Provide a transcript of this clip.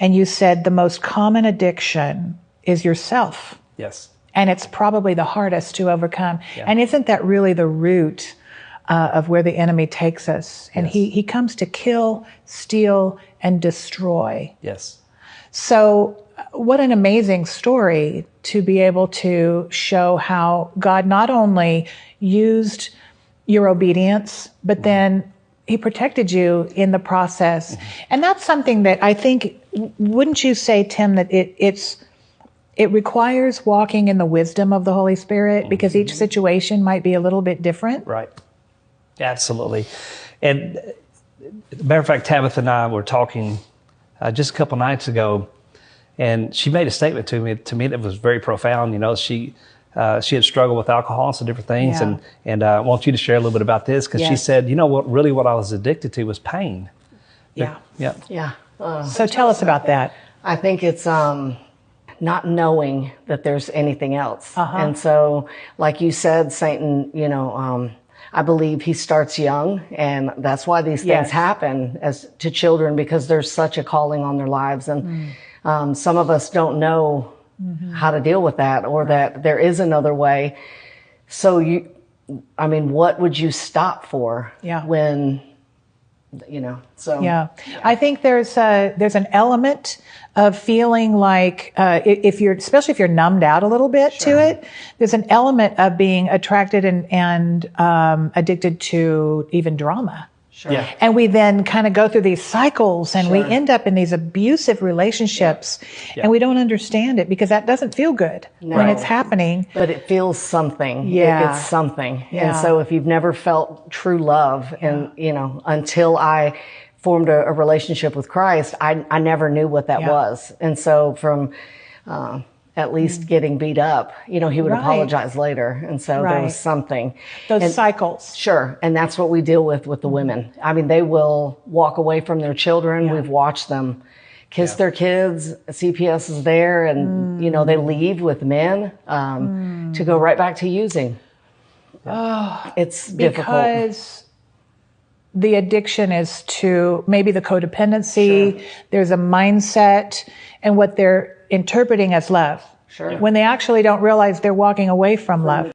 and you said the most common addiction is yourself. Yes. And it's probably the hardest to overcome. Yeah. And isn't that really the root of where the enemy takes us? And Yes. he comes to kill, steal, and destroy. Yes. So what an amazing story to be able to show how God not only used your obedience, but then he protected you in the process. And that's something that I think, wouldn't you say, Tim, that it requires walking in the wisdom of the Holy Spirit, because each situation might be a little bit different? Right. Absolutely. And matter of fact, Tabitha and I were talking just a couple nights ago, and she made a statement to me that was very profound. You know, she had struggled with alcohol and some different things, Yeah. and I want you to share a little bit about this, because she Yes. said, you know what I was addicted to was pain. Yeah. Yeah. Yeah. So tell us about that. I think it's not knowing that there's anything else. And so, like you said, Satan, you know, I believe he starts young, and that's why these things Yes. happen to children, because there's such a calling on their lives. And some of us don't know how to deal with that, or that there is another way. So what would you stop for Yeah. when, you know, so. Yeah. I think there's an element of feeling like, especially if you're numbed out a little bit to it, there's an element of being attracted and addicted to even drama. Sure. Yeah. And we then kind of go through these cycles, and we Sure. end up in these abusive relationships, Yeah. and we don't understand it because that doesn't feel good when No. it's happening. But it feels something. Yeah. It's something. Yeah. And so if you've never felt true love, and, you know, until I formed a relationship with Christ, I never knew what that Yeah. was. And so from, at least getting beat up, you know, he would Right. apologize later. And so there Right. was something. Those And- cycles. Sure. And that's what we deal with the women. I mean, they will walk away from their children. Yeah. We've watched them kiss their kids. CPS is there, and, you know, they leave with men, to go right back to using. It's difficult. Because the addiction is to maybe the codependency. There's a mindset and what they're interpreting as love. Sure. When they actually don't realize they're walking away from love.